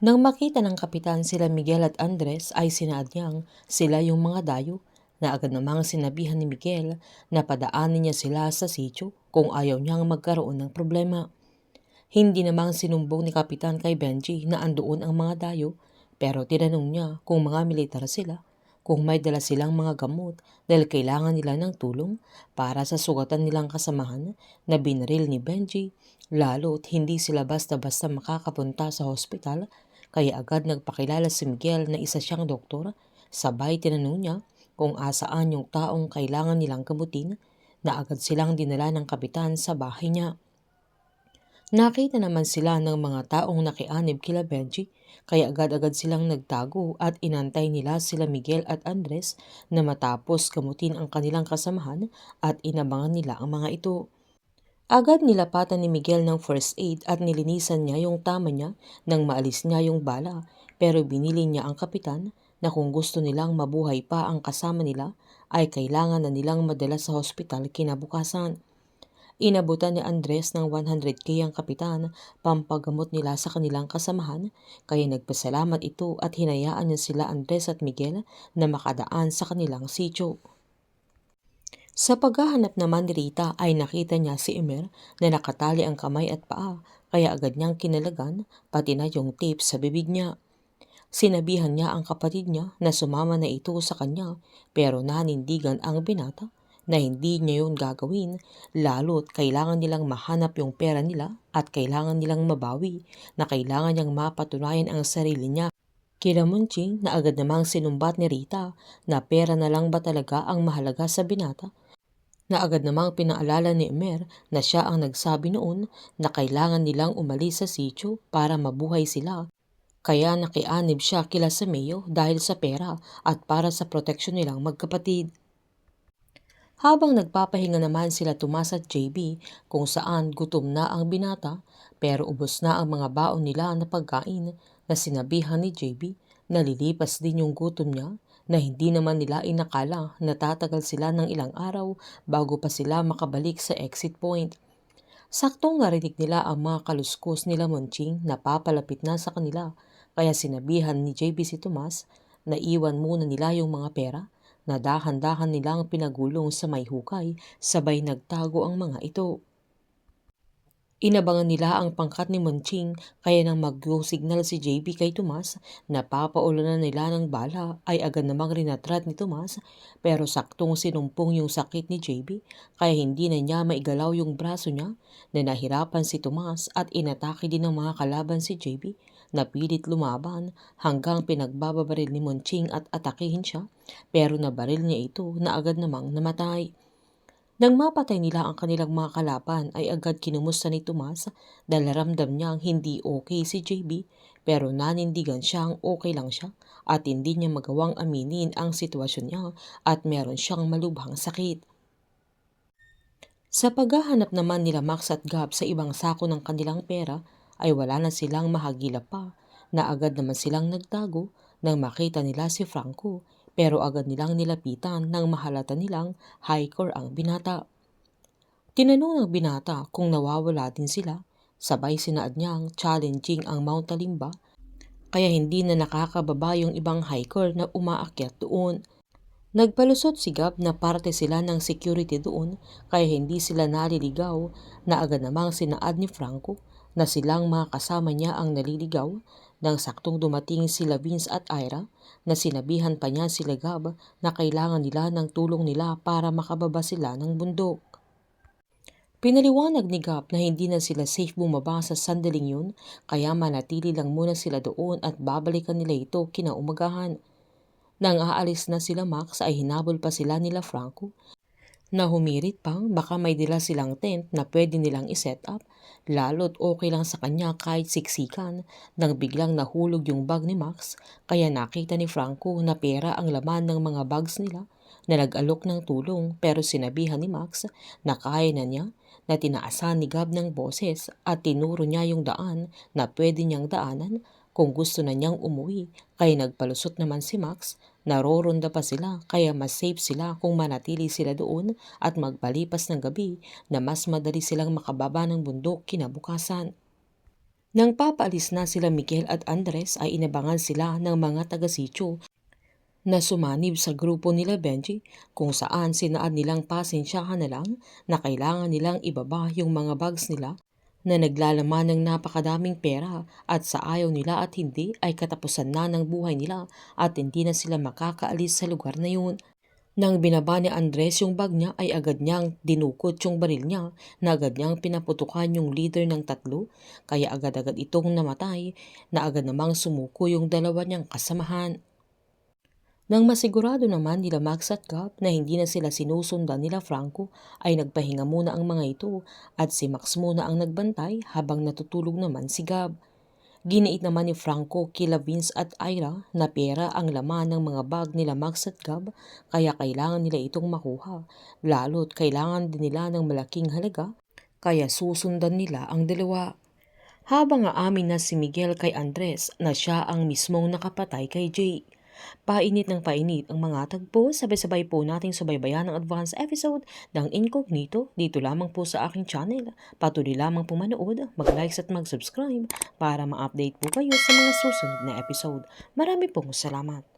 Nang makita ng kapitan sila Miguel at Andres ay sinaad niyang sila yung mga dayo na agad namang sinabihan ni Miguel na padaanin niya sila sa sitio kung ayaw niyang magkaroon ng problema. Hindi namang sinumbong ni kapitan kay Benji na andoon ang mga dayo pero tinanong niya kung mga militar sila, kung may dala silang mga gamot dahil kailangan nila ng tulong para sa sugatan nilang kasamahan na binaril ni Benji, lalo't hindi sila basta-basta makakapunta sa hospital. Kaya agad nagpakilala si Miguel na isa siyang doktor, sabay tinanong niya kung asaan yung taong kailangan nilang gamutin, na agad silang dinala ng kapitan sa bahay niya. Nakita naman sila ng mga taong nakianib kila Benji, kaya agad-agad silang nagtago at inantay nila sila Miguel at Andres na matapos gamutin ang kanilang kasamahan at inabangan nila ang mga ito. Agad nilapatan ni Miguel ng first aid at nilinisan niya yung tama niya nang maalis niya yung bala, pero binili niya ang kapitan na kung gusto nilang mabuhay pa ang kasama nila ay kailangan na nilang madala sa hospital kinabukasan. Inabutan ni Andres ng 100K ang kapitan pampagamot nila sa kanilang kasamahan, kaya nagpasalamat ito at hinayaan niya sila Andres at Miguel na makadaan sa kanilang sitio. Sa paghahanap naman ni Rita ay nakita niya si Emer na nakatali ang kamay at paa, kaya agad niyang kinalagan pati na yung tape sa bibig niya. Sinabihan niya ang kapatid niya na sumama na ito sa kanya, pero nanindigan ang binata na hindi niya yun gagawin, lalo't kailangan nilang mahanap yung pera nila at kailangan nilang mabawi, na kailangan niyang mapatunayan ang sarili niya kila Munching, na agad namang sinumbat ni Rita na pera na lang ba talaga ang mahalaga sa binata, na agad namang pinaalala ni Emer na siya ang nagsabi noon na kailangan nilang umalis sa sitio para mabuhay sila, kaya nakianib siya kila sa Mayo dahil sa pera at para sa proteksyon nilang magkapatid. Habang nagpapahinga naman sila Tomas at JB, kung saan gutom na ang binata pero ubos na ang mga baon nila na pagkain, na sinabihan ni JB na lilipas din yung gutom niya, na hindi naman nila inakala na tatagal sila ng ilang araw bago pa sila makabalik sa exit point. Saktong narinig nila ang mga kaluskos nila Monching na papalapit na sa kanila, kaya sinabihan ni JB si Tomas na iwan muna nila yung mga pera, na dahan-dahan nilang pinagulong sa may hukay, sabay nagtago ang mga ito. Inabangan nila ang pangkat ni Monching, kaya nang mag-go signal si JB kay Tomas na papaulunan nila ng bala ay agad namang rinatrat ni Tomas, pero saktong sinumpong yung sakit ni JB kaya hindi na niya maigalaw yung braso niya, na nahirapan si Tomas at inatake din ng mga kalaban si JB na pilit lumaban hanggang pinagbababaril ni Monching at atakihin siya, pero nabaril niya ito na agad namang namatay. Nang mapatay nila ang kanilang mga kalaban ay agad kinumusta ni Tomas dahil ramdam niyang hindi okay si JB, pero nanindigan siyang okay lang siya at hindi niya magawang aminin ang sitwasyon niya at meron siyang malubhang sakit. Sa paghahanap naman nila Max at Gab sa ibang sako ng kanilang pera ay wala na silang mahagilap pa, na agad naman silang nagtago nang makita nila si Franco, pero agad nilang nilapitan nang mahalata nilang hiker ang binata. Tinanong ng binata kung nawawala din sila, sabay sinaad niyang challenging ang Mount Talimba, kaya hindi na nakakababa yung ibang hiker na umaakyat doon. Nagpalusot si Gab na parte sila ng security doon, kaya hindi sila naliligaw, na agad namang sinaad ni Franco na silang mga kasama niya ang naliligaw, nang saktong dumating sila Vince at Ira, na sinabihan pa niya sila Gab na kailangan nila ng tulong nila para makababa sila ng bundok. Pinaliwanag ni Gab na hindi na sila safe bumaba sa sandaling yun, kaya manatili lang muna sila doon at babalikan nila ito kinaumagahan. Nang aalis na sila Max ay hinabol pa sila nila Franco, na humirit pang baka may dala silang tent na pwede nilang iset up, lalo't okay lang sa kanya kahit siksikan, nang biglang nahulog yung bag ni Max, kaya nakita ni Franco na pera ang laman ng mga bags nila, na nag-alok ng tulong, pero sinabihan ni Max na kaya na niya, na tinaasan ni Gab ng boses at tinuro niya yung daan na pwede niyang daanan kung gusto na niyang umuwi, kaya nagpalusot naman si Max. Naroronda pa sila, kaya mas safe sila kung manatili sila doon at magpalipas ng gabi, na mas madali silang makababa ng bundok kinabukasan. Nang papaalis na sila Miguel at Andres ay inabangan sila ng mga taga-sityo na sumanib sa grupo nila Benji kung saan sinaad nilang pasensyahan na lang na kailangan nilang ibaba yung mga bags nila na naglalaman ng napakadaming pera at sa ayaw nila at hindi ay katapusan na ng buhay nila at hindi na sila makakaalis sa lugar na yun. Nang binaba ni Andres yung bag niya ay agad niyang dinukot yung baril niya na agad niyang pinaputukan yung leader ng tatlo kaya agad-agad itong namatay na agad namang sumuko yung dalawa niyang kasamahan. Nang masigurado naman nila Max at Gab na hindi na sila sinusundan nila Franco ay nagpahinga muna ang mga ito at si Max muna ang nagbantay habang natutulog naman si Gab. Ginait naman ni Franco kila Vince at Ira na pera ang laman ng mga bag nila Max at Gab kaya kailangan nila itong makuha lalo't kailangan din nila ng malaking halaga kaya susundan nila ang dalawa. Habang aamin na si Miguel kay Andres na siya ang mismong nakapatay kay Jake. Painit ng painit ang mga tagpo, sabay-sabay po nating subaybayan ang advance episode ng Incognito dito lamang po sa aking channel. Patuloy lamang po manood, mag-likes at mag-subscribe para ma-update po kayo sa mga susunod na episode. Marami pong salamat.